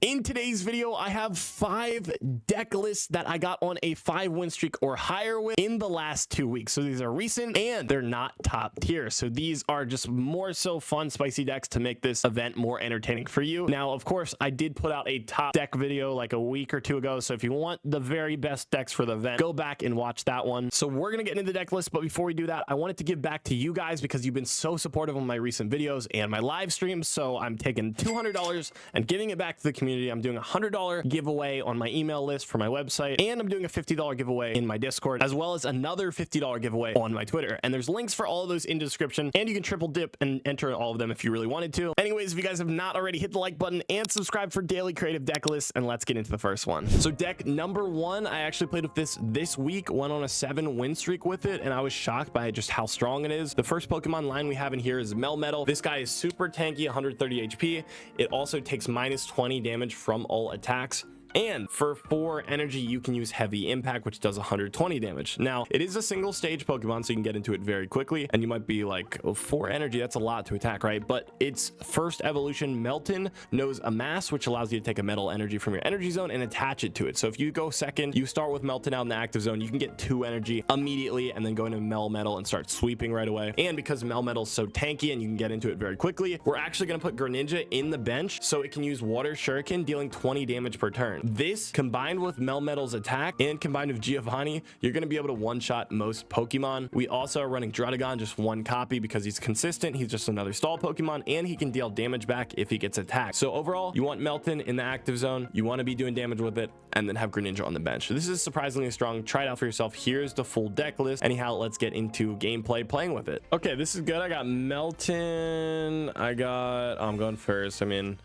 In today's video, I have 5 deck lists that I got on a 5-win streak or higher with in the last 2 weeks. So these are recent and they're not top tier. So these are just more so fun, spicy decks to make this event more entertaining for you. Now, of course, I did put out a top deck video like a week or 2 ago. So if you want the very best decks for the event, go back and watch that one. So we're going to get into the deck list. But before we do that, I wanted to give back to you guys because you've been so supportive on my recent videos and my live streams. So I'm taking $200 and giving it back to the community. I'm doing a $100 giveaway on my email list for my website, and I'm doing a $50 giveaway in my Discord, as well as another $50 giveaway on my Twitter. And there's links for all of those in the description, and you can triple dip and enter all of them if you really wanted to. Anyways, if you guys have not already, hit the like button and subscribe for daily creative deck lists, and let's get into the first one. So deck number 1, I actually played with this week, went on a 7-win streak with it, and I was shocked by just how strong it is. The first Pokemon line we have in here is Melmetal. This guy is super tanky, 130 HP. It also takes minus 20 damage from all attacks, and for 4 energy you can use Heavy Impact, which does 120 damage. Now it is a single stage Pokemon, so you can get into it very quickly, and you might be like, oh, 4 energy, that's a lot to attack, right? But its first evolution, Melton, knows Amass, which allows you to take a metal energy from your energy zone and attach it to it. So if you go second, you start with Melton out in the active zone, you can get 2 energy immediately and then go into Melmetal and start sweeping right away. And because Melmetal's so tanky and you can get into it very quickly, we're actually going to put Greninja in the bench so it can use Water Shuriken, dealing 20 damage per turn. This combined with Melmetal's attack and combined with Giovanni, you're going to be able to one-shot most Pokemon. We also are running Druddigon, just 1 copy because he's consistent. He's just another stall Pokemon, and he can deal damage back if he gets attacked. So overall, you want Melton in the active zone, you want to be doing damage with it, and then have Greninja on the bench. So this is surprisingly strong. Try it out for yourself. Here's the full deck list. Anyhow, let's get into gameplay playing with it. Okay, this is good. I got Melton. I'm going first. I mean,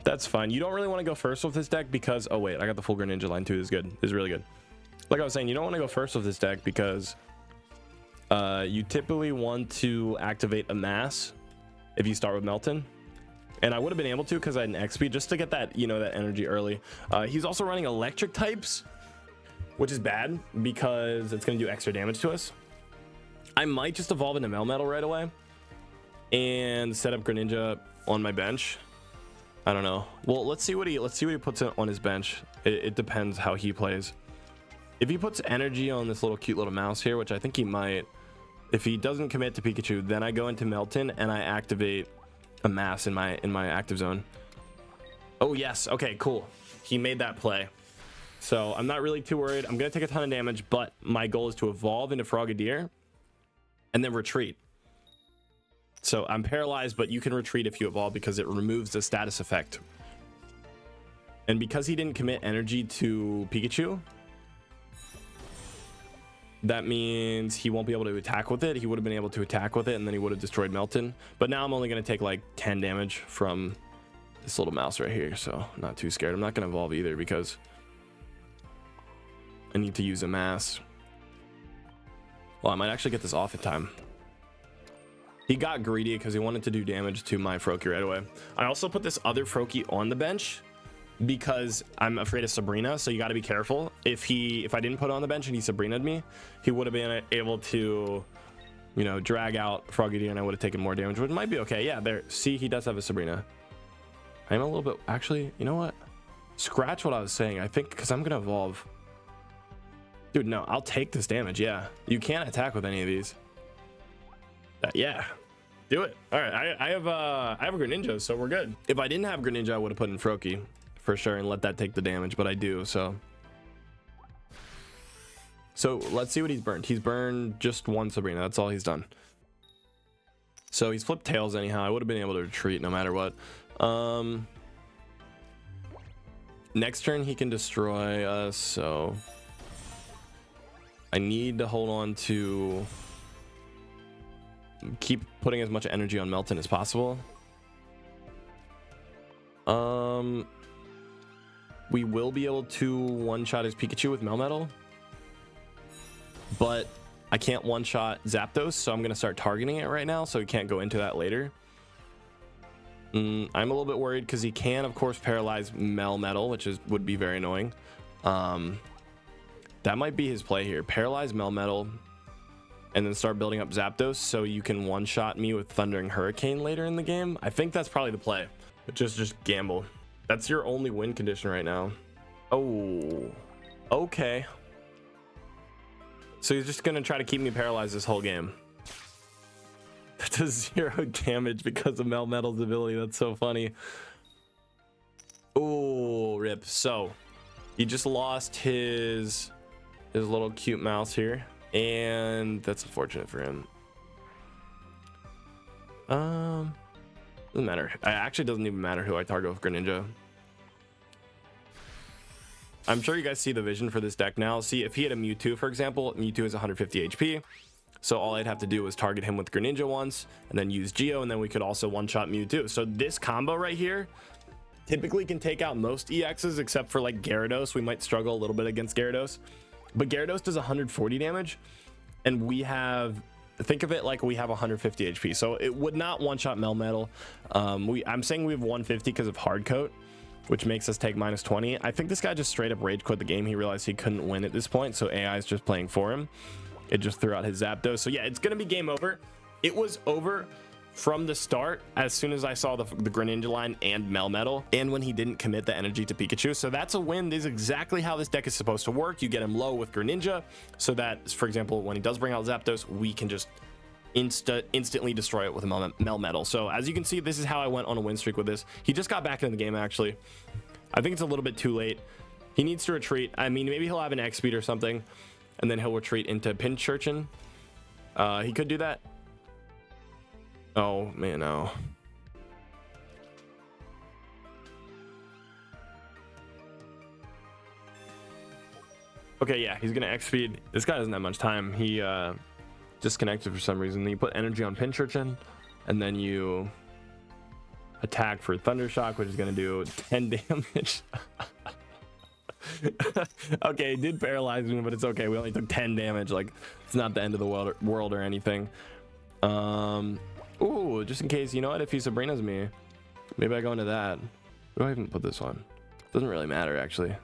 that's fine. You don't really want to go first with this deck because, oh wait, I got the full Greninja line too. This is good. This is really good. Like I was saying, you don't want to go first with this deck because you typically want to activate Amass if you start with Melton. And I would have been able to because I had an XP just to get that, you know, that energy early. He's also running electric types, which is bad because it's going to do extra damage to us. I might just evolve into Melmetal right away and set up Greninja on my bench. I don't know. Well, let's see what he puts on his bench. It depends how he plays. If he puts energy on this little cute little mouse here, which I think he might, if he doesn't commit to Pikachu, then I go into Melton and I activate Amass in my active zone. Oh yes, okay, cool. He made that play. So I'm not really too worried. I'm gonna take a ton of damage, but my goal is to evolve into Frogadier and then retreat. So I'm paralyzed, but you can retreat if you evolve because it removes the status effect. And because he didn't commit energy to Pikachu, that means he won't be able to attack with it. He would have been able to attack with it, and then he would have destroyed Melton. But now I'm only going to take like 10 damage from this little mouse right here, so I'm not too scared. I'm not going to evolve either because I need to use Amass. Well, I might actually get this off in time. He got greedy because he wanted to do damage to my Froakie right away. I also put this other Froakie on the bench because I'm afraid of Sabrina, so you got to be careful. If I didn't put it on the bench and he Sabrina'd me, he would have been able to, you know, drag out Frogadier and I would have taken more damage, which might be okay. Yeah, there. See, he does have a Sabrina. I'm a little bit, actually, you know what? Scratch what I was saying. I think because I'm going to evolve. Dude, no, I'll take this damage. Yeah, you can't attack with any of these. Yeah, do it. All right, I have a Greninja, so we're good. If I didn't have Greninja, I would have put in Froakie for sure and let that take the damage, but I do. So let's see what he's burned. He's burned just 1 Sabrina. That's all he's done. So he's flipped Tails anyhow. I would have been able to retreat no matter what. Next turn he can destroy us, so I need to hold on to keep putting as much energy on Melton as possible. We will be able to one-shot his Pikachu with Melmetal, but I can't one-shot Zapdos, so I'm going to start targeting it right now so he can't go into that later. I'm a little bit worried because he can, of course, paralyze Melmetal, which would be very annoying. That might be his play here. Paralyze Melmetal and then start building up Zapdos so you can one-shot me with Thundering Hurricane later in the game. I think that's probably the play. Just gamble. That's your only win condition right now. Oh, okay. So he's just gonna try to keep me paralyzed this whole game. That does 0 damage because of Melmetal's ability. That's so funny. Oh, rip. So he just lost his little cute mouse here, and that's unfortunate for him. Doesn't matter. It actually doesn't even matter who I target with Greninja. I'm sure you guys see the vision for this deck now. See, if he had a Mewtwo, for example, Mewtwo is 150 HP. So all I'd have to do is target him with Greninja once, and then use Geo, and then we could also one-shot Mewtwo. So this combo right here typically can take out most EXs, except for like Gyarados. We might struggle a little bit against Gyarados. But Gyarados does 140 damage, and we have... think of it like we have 150 HP, so it would not one-shot Melmetal. I'm saying we have 150 because of hard coat, which makes us take -20. I think this guy just straight up rage quit the game. He realized he couldn't win at this point, so AI is just playing for him. It just threw out his Zapdos. So yeah, it's gonna be game over. It was over from the start as soon as I saw the Greninja line and Melmetal, and when he didn't commit the energy to Pikachu. So that's a win. This is exactly how this deck is supposed to work. You get him low with Greninja, so that, for example, when he does bring out Zapdos, we can just instantly destroy it with a Melmetal. So as you can see, this is how I went on a win streak with this. He just got back into the game, actually. I think it's a little bit too late. He needs to retreat. I mean, maybe he'll have an X speed or something, and then he'll retreat into Pinchurchin. He could do that. Oh man, no. Okay, yeah, he's gonna X speed. This guy doesn't have much time. He disconnected for some reason. Then you put energy on Pinchurchin, and then you attack for Thundershock, which is gonna do 10 damage. Okay, it did paralyze me, but it's okay. We only took 10 damage. Like, it's not the end of the world or anything. Ooh, just in case, you know what? If he Sabrina's me, maybe I go into that. Where do I even put this on? Doesn't really matter, actually.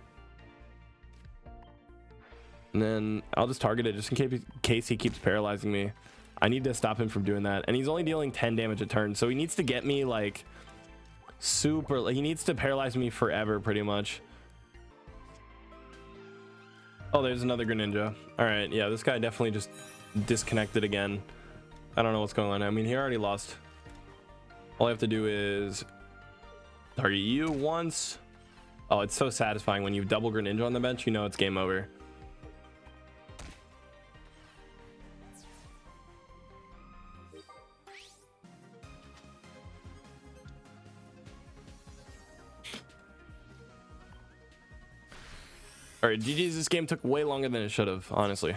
And then I'll just target it just in case he keeps paralyzing me. I need to stop him from doing that. And he's only dealing 10 damage a turn, so he needs to get me like super, like, he needs to paralyze me forever pretty much. Oh, there's another Greninja. All right, yeah, this guy definitely just disconnected again. I don't know what's going on. I mean, he already lost. All I have to do is target you once. Oh, it's so satisfying when you double Greninja on the bench. You know it's game over. All right, GG's. This game took way longer than it should have, honestly.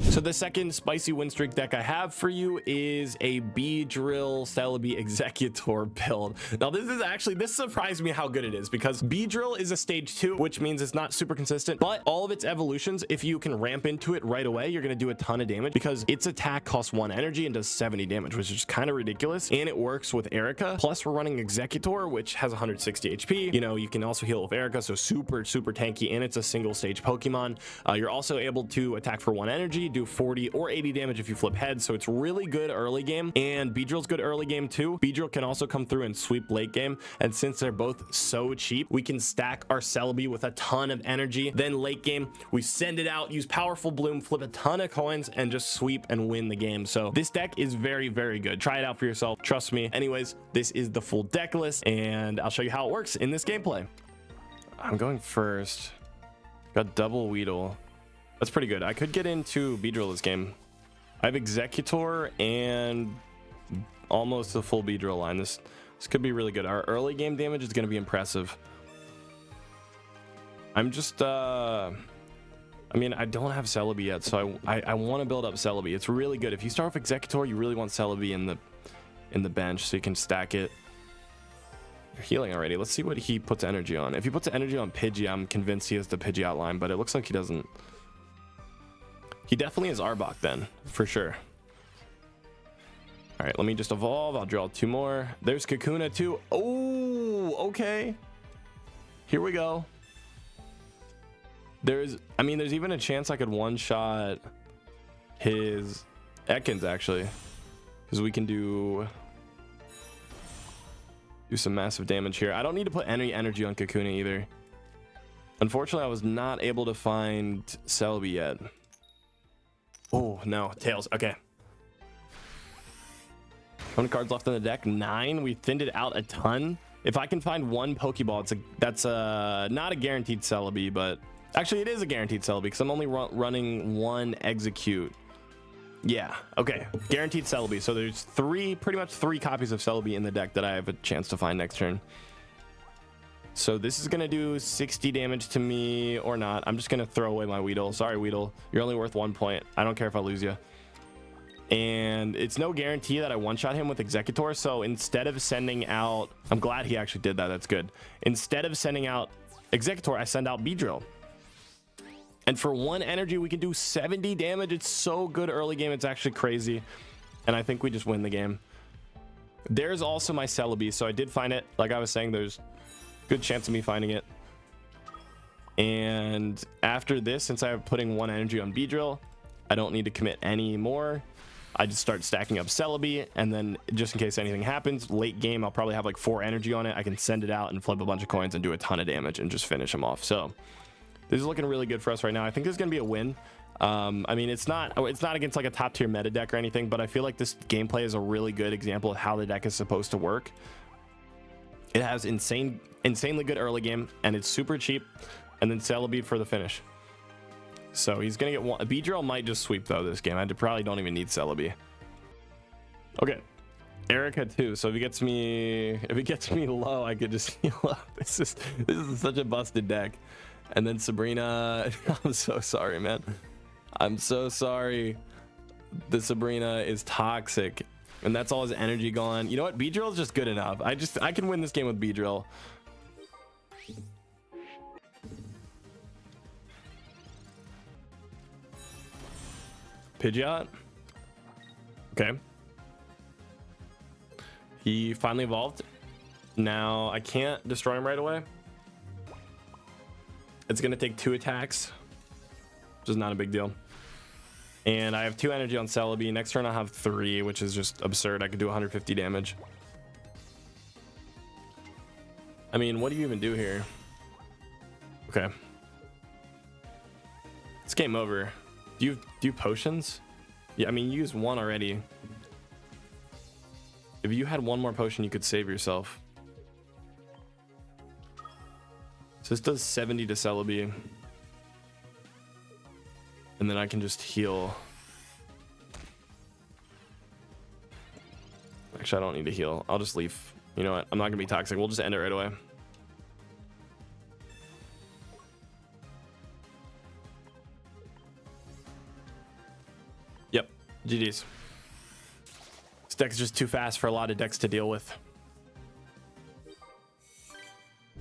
So the second spicy win streak deck I have for you is a Beedrill Celebi Exeggutor build. Now this surprised me how good it is, because Beedrill is a stage 2, which means it's not super consistent, but all of its evolutions, if you can ramp into it right away, you're going to do a ton of damage, because its attack costs 1 energy and does 70 damage, which is just kind of ridiculous. And it works with Erica. Plus we're running Exeggutor, which has 160 HP. You know, you can also heal with Erica, so super tanky, and it's a single stage Pokemon. You're also able to attack for 1 energy, do 40 or 80 damage if you flip heads, so it's really good early game. And Beedrill's good early game too. Beedrill can also come through and sweep late game, and since they're both so cheap, we can stack our Celebi with a ton of energy. Then late game, we send it out, use Powerful Bloom, flip a ton of coins, and just sweep and win the game. So this deck is very good. Try it out for yourself, trust me. Anyways, this is the full deck list, and I'll show you how it works in this gameplay. I'm going first. Got double Weedle. That's pretty good. I could get into Beedrill this game. I have Exeggutor and almost the full Beedrill line. This could be really good. Our early game damage is going to be impressive. I'm just I mean, I don't have Celebi yet, so I want to build up Celebi. It's really good. If you start with Exeggutor, you really want Celebi in the bench so you can stack it. You're healing already. Let's see what he puts energy on. If he puts energy on Pidgey, I'm convinced he has the Pidgey outline, but it looks like he doesn't. He definitely is Arbok then, for sure. All right, let me just evolve. I'll draw 2 more. There's Kakuna too. Oh, okay. Here we go. There's even a chance I could one-shot his Ekans, actually. Because we can do... do some massive damage here. I don't need to put any energy on Kakuna either. Unfortunately, I was not able to find Celebi yet. Oh, no. Tails. Okay. How many cards left in the deck? 9. We thinned it out a ton. If I can find one Pokeball, that's not a guaranteed Celebi, but actually it is a guaranteed Celebi because I'm only running one Exeggutor. Yeah, okay. Guaranteed Celebi. So there's pretty much three copies of Celebi in the deck that I have a chance to find next turn. So this is going to do 60 damage to me or not. I'm just going to throw away my Weedle. Sorry, Weedle. You're only worth 1 point. I don't care if I lose you. And it's no guarantee that I one-shot him with Exeggutor. So instead of sending out... I'm glad he actually did that. That's good. Instead of sending out Exeggutor, I send out Beedrill. And for 1 energy, we can do 70 damage. It's so good early game. It's actually crazy. And I think we just win the game. There's also my Celebi. So I did find it. Like I was saying, there's good chance of me finding it. And after this, since I'm putting 1 energy on Beedrill, I don't need to commit any more. I just start stacking up Celebi, and then just in case anything happens, late game, I'll probably have like 4 energy on it. I can send it out and flip a bunch of coins and do a ton of damage and just finish him off. So this is looking really good for us right now. I think this is going to be a win. I mean, it's not against like a top tier meta deck or anything, but I feel like this gameplay is a really good example of how the deck is supposed to work. It has insanely good early game, and it's super cheap, and then Celebi for the finish. So he's gonna get one. Beedrill might just sweep though this game. I probably don't even need Celebi. Okay, Erica too. So if he gets me low, I could just heal up. This is such a busted deck. And then Sabrina, I'm so sorry, man. I'm so sorry. The Sabrina is toxic, and that's all his energy gone. You know what? Beedrill is just good enough. I can win this game with Beedrill. Pidgeot. Okay. He finally evolved. Now I can't destroy him right away. It's gonna take 2 attacks, which is not a big deal. And I have 2 energy on Celebi. Next turn I'll have 3, which is just absurd. I could do 150 damage. I mean, what do you even do here? Okay. It's game over. Do you potions? Yeah, I mean, you used 1 already. If you had 1 more potion, you could save yourself. So this does 70 to Celebi. And then I can just heal. Actually, I don't need to heal. I'll just leave. You know what? I'm not gonna be toxic. We'll just end it right away. Yep. GG's. This deck is just too fast for a lot of decks to deal with.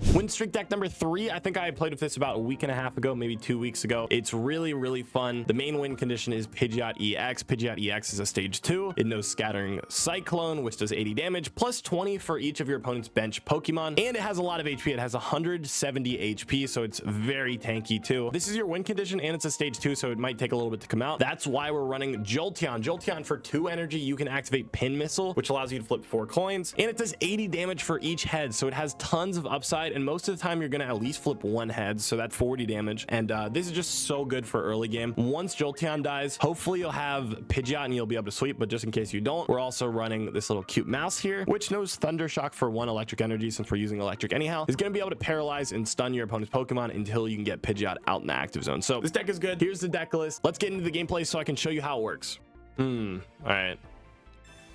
Winstreak deck number 3. I think I played with this about a week and a half ago, maybe 2 weeks ago. It's really fun. The main win condition is Pidgeot EX. Pidgeot EX is a stage 2. It knows Scattering Cyclone, which does 80 damage, plus 20 for each of your opponent's bench Pokemon. And it has a lot of HP. It has 170 HP, so it's very tanky too. This is your win condition, and it's a stage 2, so it might take a little bit to come out. That's why we're running Jolteon. Jolteon, for 2 energy, you can activate Pin Missile, which allows you to flip 4 coins, and it does 80 damage for each head, so it has tons of upside. And most of the time you're gonna at least flip 1 head, so that's 40 damage. And this is just so good for early game. Once Jolteon dies, hopefully you'll have Pidgeot and you'll be able to sweep, but just in case you don't, we're also running this little cute mouse here, which knows Thunder Shock for 1 electric energy, since we're using electric anyhow. Is gonna be able to paralyze and stun your opponent's Pokemon until you can get Pidgeot out in the active zone. So this deck is good. Here's the deck list. Let's get into the gameplay so I can show you how it works. All right,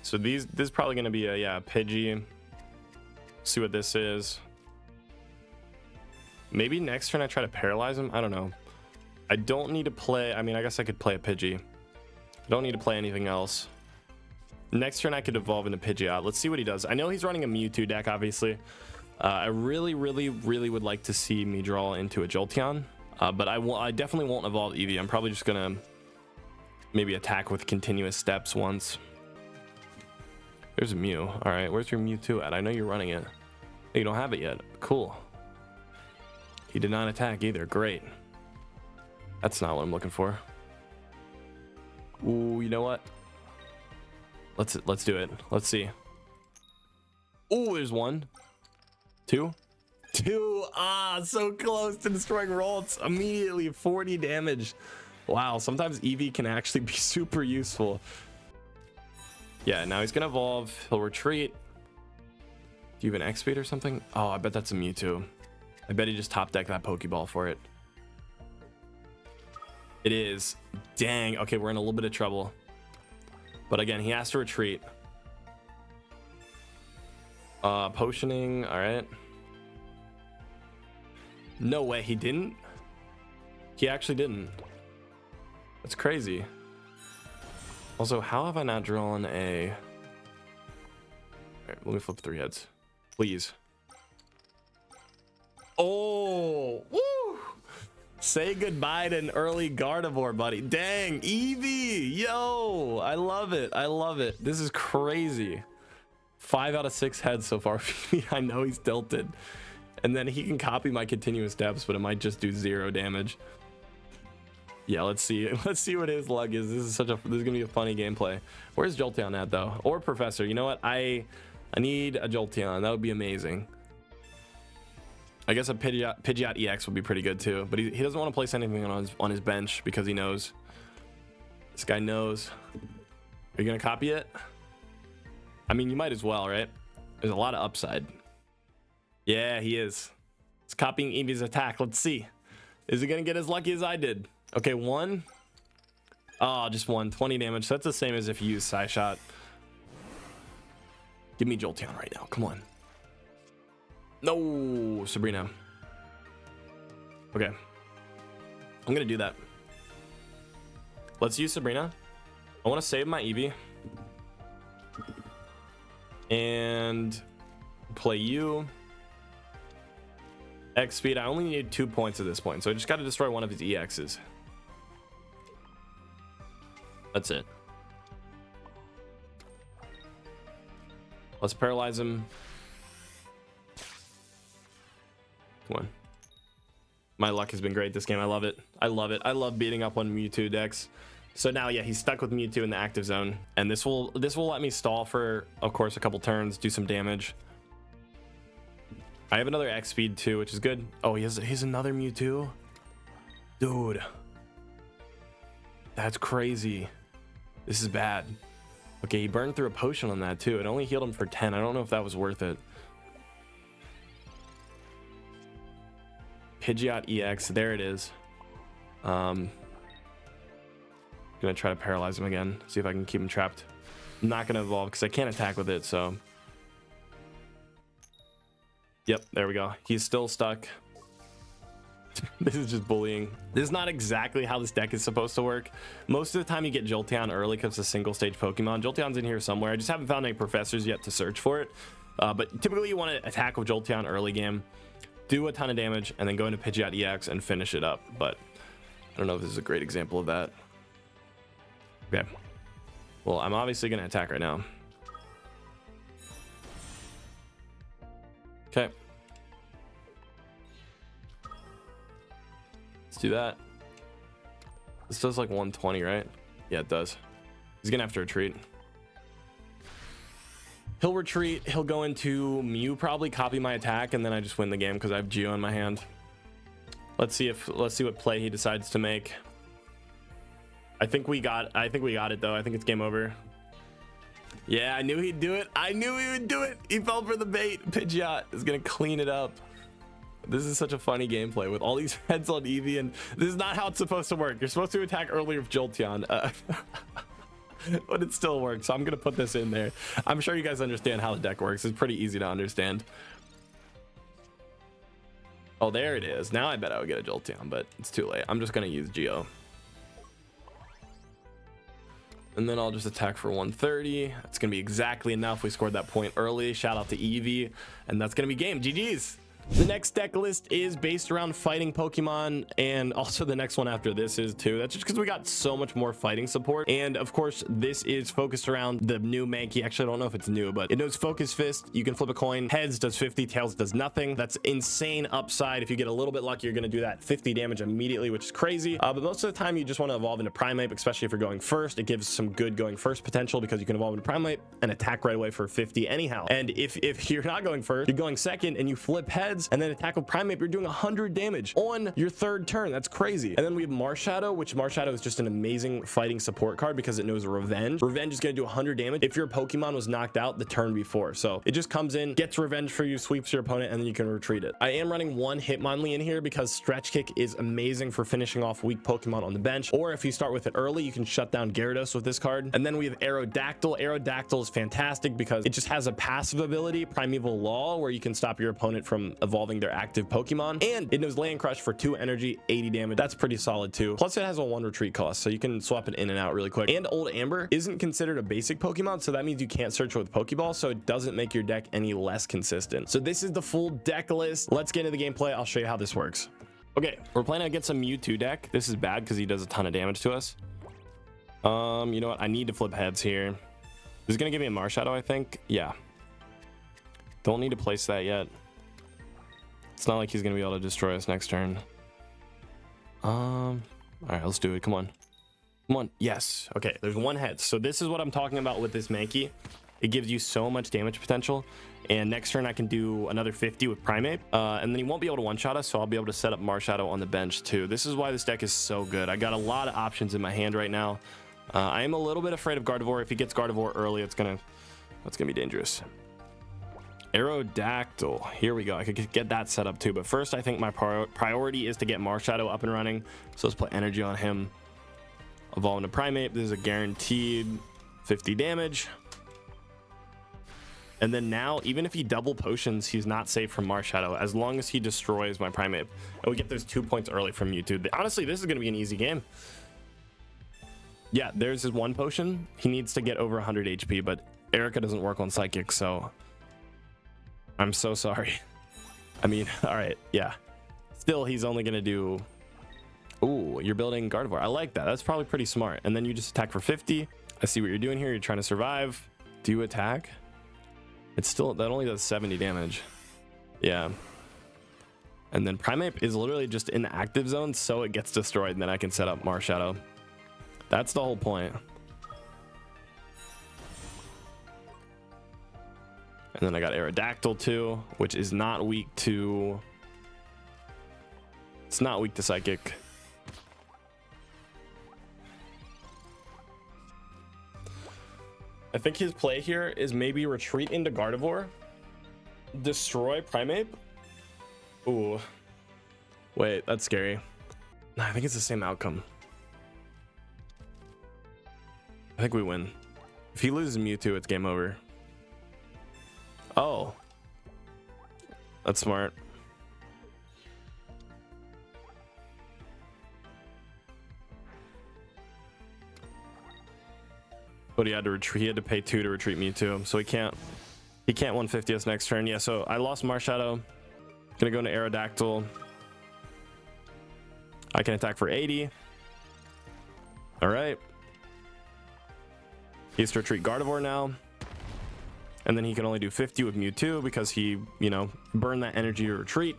so this is probably gonna be a Pidgey. See what this is. Maybe next turn I try to paralyze him. I don't know. I don't need to play. I mean, I guess I could play a Pidgey. I don't need to play anything else. Next turn I could evolve into Pidgeot. Let's see what he does. I know he's running a Mewtwo deck, obviously. I really would like to see me draw into a Jolteon. But I definitely won't evolve Eevee. I'm probably just gonna maybe attack with continuous steps once. There's a Mew. All right, where's your Mewtwo at? I know you're running it. You don't have it yet. Cool. He did not attack either. Great. That's not what I'm looking for. Ooh, you know what? Let's do it. Let's see. Ooh, there's one. Two. Ah, so close to destroying Rolts. Immediately 40 damage. Wow, sometimes Eevee can actually be super useful. Yeah, now he's gonna evolve. He'll retreat. Do you have an X speed or something? Oh, I bet that's a Mewtwo. I bet he just top decked that Pokeball for it. It is. Dang. Okay, we're in a little bit of trouble. But again, he has to retreat. Potioning. All right. No way, he didn't. He actually didn't. That's crazy. Also, how have I not drawn a... All right, let me flip 3 heads, please. Oh, woo! Say goodbye to an early Gardevoir, buddy. Dang, Eevee, yo, I love it. I love it. This is crazy. 5 out of 6 heads so far. I know he's tilted. And then he can copy my continuous steps, but it might just do 0 damage. Yeah, let's see. Let's see what his luck is. This is gonna be a funny gameplay. Where's Jolteon at though? Or Professor? You know what? I need a Jolteon. That would be amazing. I guess a Pidgeot EX would be pretty good too. But he doesn't want to place anything on his bench because he knows. This guy knows. Are you gonna copy it? I mean, you might as well, right? There's a lot of upside. Yeah, he is. He's copying Eevee's attack. Let's see. Is he gonna get as lucky as I did? Okay, 1. Oh, just 1. 20 damage. So that's the same as if you use Psyshot. Give me Jolteon right now. Come on. No, Sabrina. Okay. I'm gonna do that. Let's use Sabrina. I want to save my Eevee. And play you. X speed. I only need 2 points at this point, so I just got to destroy one of his EXs. That's it. Let's paralyze him. Come on. My luck has been great this game. I love it. I love it. I love beating up on Mewtwo decks. So now, yeah, he's stuck with Mewtwo in the active zone, and this will let me stall for, of course, a couple turns, do some damage. I have another X speed too, which is good. Oh, he's another Mewtwo, dude. That's crazy. This is bad. Okay, he burned through a potion on that too. It only healed him for 10. I don't know if that was worth it. Pidgeot EX, there it is. Gonna try to paralyze him again, see if I can keep him trapped. I'm not gonna evolve because I can't attack with it, so. Yep, there we go. He's still stuck. This is just bullying. This is not exactly how this deck is supposed to work. Most of the time you get Jolteon early because it's a single stage Pokemon. Jolteon's in here somewhere. I just haven't found any professors yet to search for it. But typically you want to attack with Jolteon early game, do a ton of damage, and then go into Pidgeot EX and finish it up. But I don't know if this is a great example of that. Okay. Well, I'm obviously going to attack right now. Okay. Let's do that. This does like 120, right? Yeah, it does. He's gonna have to retreat. He'll retreat. He'll go into Mew, probably copy my attack, and then I just win the game because I have Geo in my hand. Let's see what play he decides to make. I think we got it though. I think it's game over. Yeah, I knew he'd do it. I knew he would do it. He fell for the bait. Pidgeot is gonna clean it up. This is such a funny gameplay with all these heads on Eevee, and this is not how it's supposed to work. You're supposed to attack earlier with Jolteon, but it still works. So I'm gonna put this in there. I'm sure you guys understand how the deck works. It's pretty easy to understand. Oh, there it is. Now I bet I would get a Jolteon, but it's too late. I'm just gonna use Geo. And then I'll just attack for 130. It's gonna be exactly enough. We scored that point early. Shout out to Eevee, and that's gonna be game. GG's. The next deck list is based around fighting Pokemon, and also the next one after this is too. That's just because we got so much more fighting support. And of course, this is focused around the new Mankey. Actually, I don't know if it's new, but it knows Focus Fist. You can flip a coin. Heads does 50, tails does nothing. That's insane upside. If you get a little bit lucky, you're going to do that 50 damage immediately, which is crazy. But most of the time, you just want to evolve into Primeape, especially if you're going first. It gives some good going first potential because you can evolve into Primeape and attack right away for 50 anyhow. And if you're not going first, you're going second, and you flip heads and then attack with Primeape, you're doing 100 damage on your third turn. That's crazy. And then we have Marshadow, which Marshadow is just an amazing fighting support card because it knows Revenge. Revenge is going to do 100 damage if your Pokemon was knocked out the turn before. So it just comes in, gets revenge for you, sweeps your opponent, and then you can retreat it. I am running one Hitmonlee in here because Stretch Kick is amazing for finishing off weak Pokemon on the bench. Or if you start with it early, you can shut down Gyarados with this card. And then we have Aerodactyl. Aerodactyl is fantastic because it just has a passive ability, Primeval Law, where you can stop your opponent from evolving their active Pokemon. And it knows Land Crush for 2 energy, 80 damage. That's pretty solid too. Plus it has a 1 retreat cost, so you can swap it in and out really quick. And Old Amber isn't considered a basic Pokemon, so that means you can't search with Pokeball, so it doesn't make your deck any less consistent. So this is the full deck list. Let's get into the gameplay. I'll show you how this works. Okay, we're playing against a Mewtwo deck. This is bad because he does a ton of damage to us. You know what? I need to flip heads here. This is gonna give me a Marshadow, I think. Yeah. Don't need to place that yet. It's not like he's gonna be able to destroy us next turn. All right, let's do it. Come on. Come on. Yes. Okay, there's one head. So this is what I'm talking about with this Mankey. It gives you so much damage potential. And next turn I can do another 50 with Primeape. And then he won't be able to one-shot us, so I'll be able to set up Marshadow on the bench too. This is why this deck is so good. I got a lot of options in my hand right now. I am a little bit afraid of Gardevoir. If he gets Gardevoir early, that's gonna be dangerous. Aerodactyl. Here we go. I could get that set up too, but first I think my priority is to get Marshadow up and running. So let's play energy on him. Evolve into Primeape. This is a guaranteed 50 damage. And then now, even if he double potions, he's not safe from Marshadow as long as he destroys my Primeape. And we get those 2 points early from Mewtwo. Honestly, this is going to be an easy game. Yeah, there's his 1 potion. He needs to get over 100 HP, but Erica doesn't work on Psychic, so I'm so sorry. I mean, all right, yeah. Still, he's only going to do... Ooh, you're building Gardevoir. I like that. That's probably pretty smart. And then you just attack for 50. I see what you're doing here. You're trying to survive. Do you attack? It's still... That only does 70 damage. Yeah. And then Primeape is literally just in the active zone, so it gets destroyed, and then I can set up Marshadow. That's the whole point. And then I got Aerodactyl too, which is not weak to... It's not weak to Psychic. I think his play here is maybe retreat into Gardevoir, destroy Primeape. Ooh. Wait, that's scary. Nah, I think it's the same outcome. I think we win. If he loses Mewtwo, it's game over. Oh. That's smart. But he had to retreat. He had to pay 2 to retreat Mewtwo, so he can't 150 us next turn. Yeah, so I lost Marshadow. Gonna go into Aerodactyl. I can attack for 80. All right. He has to retreat Gardevoir now. And then he can only do 50 with Mewtwo because he, you know, burned that energy to retreat.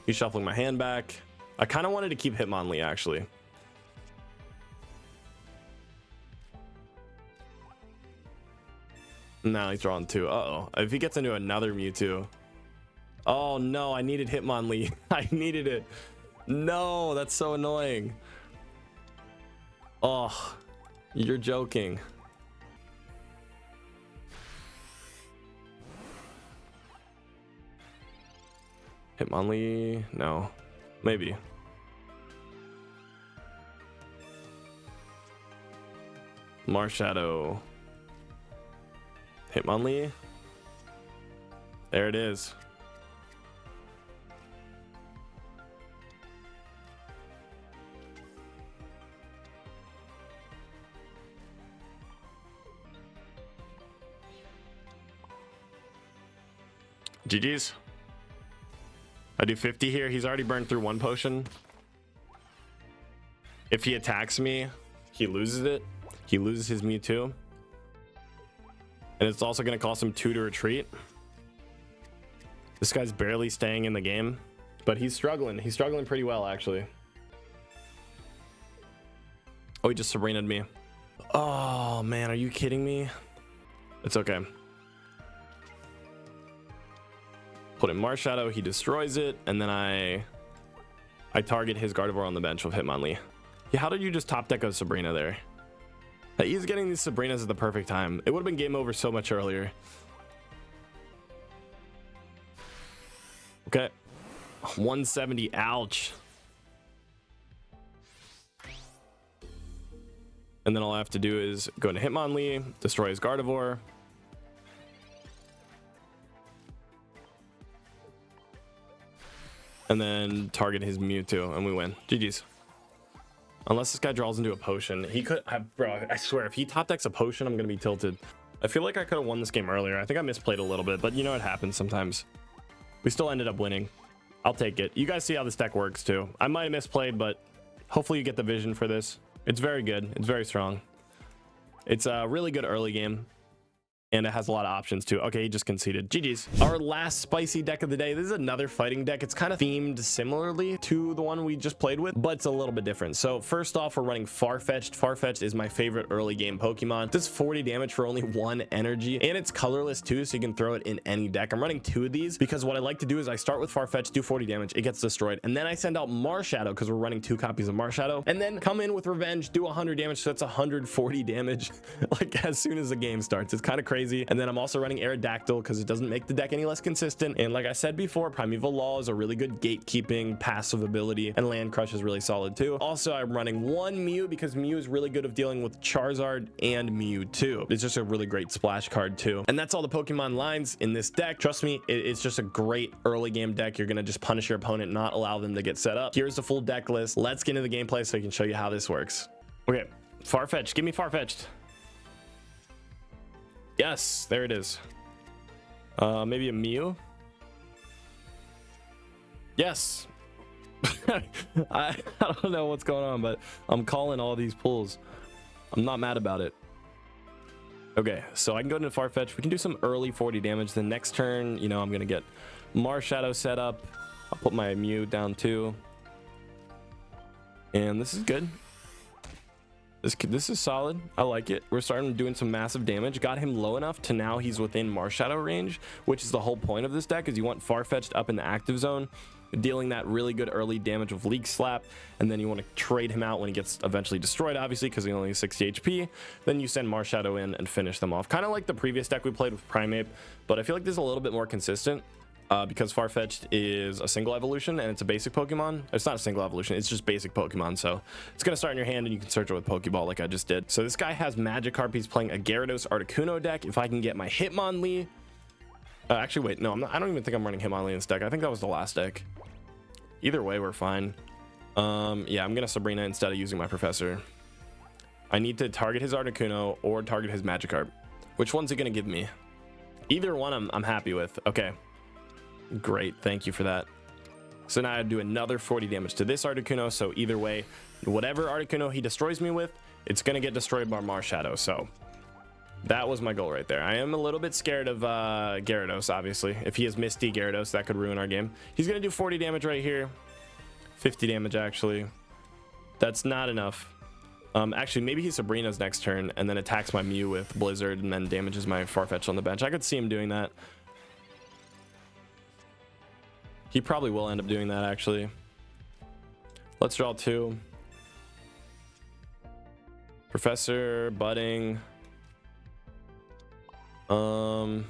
He's shuffling my hand back. I kind of wanted to keep Hitmonlee, actually. Now he's drawing 2. Uh-oh. If he gets into another Mewtwo. Oh, no. I needed Hitmonlee. I needed it. No, that's so annoying. Oh, you're joking. Hitmonlee? No. Maybe. Marshadow. Hitmonlee. There it is. GG's. I do 50 here. He's already burned through 1 potion. If he attacks me, he loses it. He loses his Mewtwo. And it's also going to cost him 2 to retreat. This guy's barely staying in the game, but he's struggling. He's struggling pretty well, actually. Oh, he just Sabrina'd me. Oh, man, are you kidding me? It's okay. Put in Marshadow, he destroys it, and then I target his Gardevoir on the bench with Hitmonlee. Yeah, how did you just top deck a Sabrina there? He's getting these Sabrinas at the perfect time. It would have been game over so much earlier. Okay. 170, ouch. And then all I have to do is go into Hitmonlee, destroy his Gardevoir. And then target his Mewtwo, and we win. GG's. Unless this guy draws into a potion. He could, bro, I swear, if he top decks a potion, I'm going to be tilted. I feel like I could have won this game earlier. I think I misplayed a little bit, but you know, it happens sometimes. We still ended up winning. I'll take it. You guys see how this deck works too. I might have misplayed, but hopefully you get the vision for this. It's very good. It's very strong. It's a really good early game. And it has a lot of options too. Okay, he just conceded. GG's. Our last spicy deck of the day. This is another fighting deck. It's kind of themed similarly to the one we just played with, but it's a little bit different. So first off, we're running Farfetch'd. Farfetch'd is my favorite early game Pokemon. Does 40 damage for only 1 energy, and it's colorless too, so you can throw it in any deck. I'm running 2 of these because what I like to do is I start with Farfetch'd, do 40 damage, it gets destroyed, and then I send out Marshadow because we're running 2 copies of Marshadow, and then come in with Revenge, do 100 damage, so that's 140 damage like as soon as the game starts. It's kind of crazy. And then I'm also running Aerodactyl because it doesn't make the deck any less consistent. And like I said before, Primeval Law is a really good gatekeeping passive ability, and Land Crush is really solid too. Also, I'm running 1 Mew because Mew is really good of dealing with Charizard and Mewtwo. It's just a really great splash card too. And that's all the Pokemon lines in this deck. Trust me, it's just a great early game deck. You're gonna just punish your opponent, not allow them to get set up. Here's the full deck list. Let's get into the gameplay so I can show you how this works. Okay, Farfetch'd. Give me Farfetch'd. Yes, there it is. Maybe a Mew. Yes. I don't know what's going on, but I'm calling all these pulls. I'm not mad about it. Okay, so I can go into Farfetch'd. We can do some early 40 damage. The next turn, you know, I'm gonna get Marshadow set up. I'll put my Mew down too. And this is good. This is solid. I like it. We're starting doing some massive damage. Got him low enough to now he's within Marshadow range, which is the whole point of this deck, is you want Farfetch'd up in the active zone, dealing that really good early damage with Leak Slap, and then you want to trade him out when he gets eventually destroyed, obviously, because he only has 60 HP. Then you send Marshadow in and finish them off. Kind of like the previous deck we played with Primeape, but I feel like this is a little bit more consistent. Because Farfetch'd is a single evolution and it's a basic Pokemon. It's not a single evolution, it's just basic Pokemon. So it's going to start in your hand and you can search it with Pokeball like I just did. So this guy has Magikarp. He's playing a Gyarados Articuno deck. If I can get my Hitmonlee. Actually, wait, no, I don't even think I'm running Hitmonlee in this deck. I think that was the last deck. Either way, we're fine. Yeah, I'm going to Sabrina instead of using my Professor. I need to target his Articuno or target his Magikarp. Which one's he going to give me? Either one I'm happy with. Okay. Great, thank you for that. So now I do another 40 damage to this Articuno. So either way, whatever Articuno he destroys me with, it's gonna get destroyed by Marshadow. So that was my goal right there. I am a little bit scared of Gyarados, obviously. If he has Misty Gyarados, that could ruin our game. He's gonna do 40 damage right here. 50 damage actually. That's not enough. Actually, maybe he Sabrina's next turn and then attacks my Mew with Blizzard and then damages my Farfetch'd on the bench. I could see him doing that. He probably will end up doing that, actually. Let's draw 2. Professor, Budding. Okay.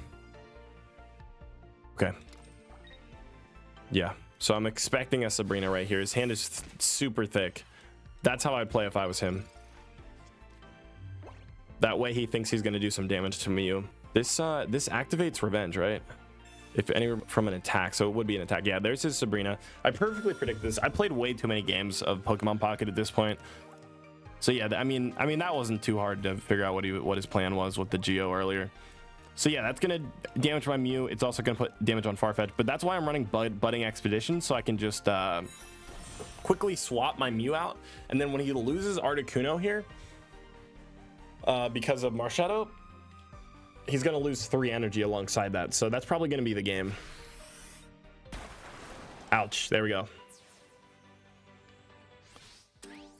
Yeah. So I'm expecting a Sabrina right here. His hand is super thick. That's how I'd play if I was him. That way he thinks he's going to do some damage to Mew. This activates Revenge, right? If any from an attack, so it would be an attack. Yeah, there's his Sabrina. I perfectly predict this. I played way too many games of Pokemon Pocket at this point. So yeah, I mean that wasn't too hard to figure out what his plan was with the Geo earlier. So yeah, that's gonna damage my Mew. It's also gonna put damage on Farfetch'd, but that's why I'm running Budding Expedition, so I can just quickly swap my Mew out, and then when he loses Articuno here, because of Marshadow, he's gonna lose 3 energy alongside that, so that's probably gonna be the game. Ouch, there we go.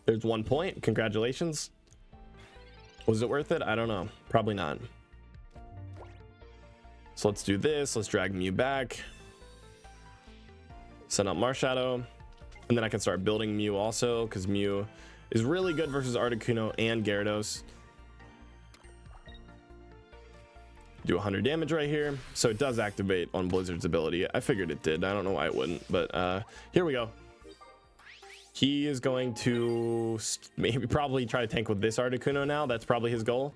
There's 1 point, congratulations. Was it worth it? I don't know, probably not. So let's do this, let's drag Mew back. Send out Marshadow, and then I can start building Mew also, because Mew is really good versus Articuno and Gyarados. Do 100 damage right here, so it does activate on Blizzard's ability. I figured it did, I don't know why it wouldn't, but here we go. He is going to probably try to tank with this Articuno now. That's probably his goal,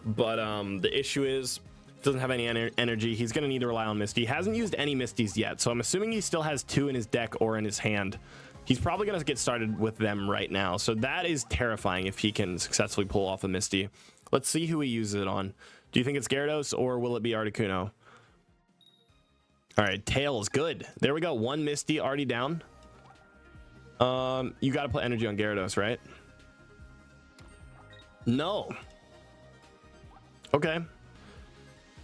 but the issue is doesn't have any energy. He's going to need to rely on Misty. He hasn't used any Misties yet, so I'm assuming he still has 2 in his deck or in his hand. He's probably going to get started with them right now, so that is terrifying if he can successfully pull off a Misty. Let's see who he uses it on. Do you think it's Gyarados or will it be Articuno? All right, Tails, good. There we go, 1 Misty already down. You got to put energy on Gyarados, right? No. Okay.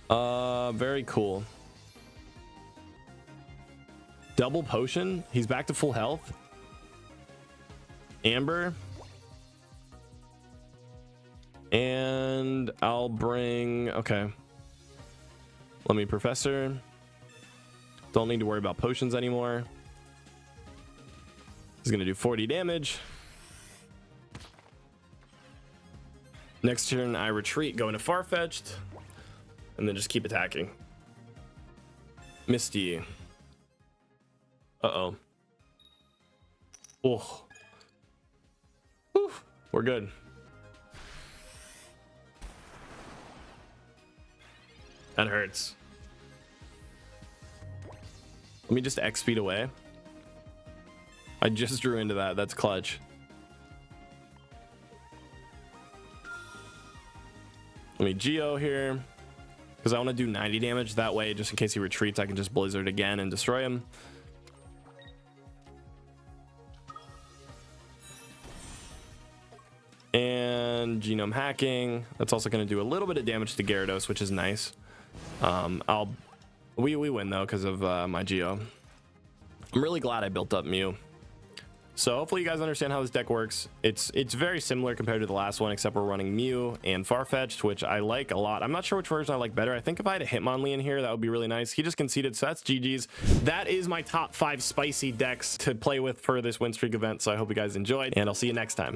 Very cool. Double potion. He's back to full health. Amber. And I'll bring, okay. Let me Professor. Don't need to worry about potions anymore. He's gonna do 40 damage. Next turn I retreat, go into Farfetch'd, and then just keep attacking. Misty. Uh-oh. Oh. Whew. We're good. That hurts. Let me just X speed away. I just drew into that. That's clutch. Let me Geo here, because I want to do 90 damage. That way, just in case he retreats, I can just Blizzard again and destroy him. And Genome Hacking. That's also going to do a little bit of damage to Gyarados, which is nice. We win though because of my Geo. I'm really glad I built up Mew. So hopefully you guys understand how this deck works. It's very similar compared to the last one, except we're running Mew and Farfetch'd, which I like a lot. I'm not sure which version I like better. I think if I had a Hitmonlee in here, that would be really nice. He just conceded, so that's GG's. That is my top 5 spicy decks to play with for this Winstreak event, so I hope you guys enjoyed, and I'll see you next time.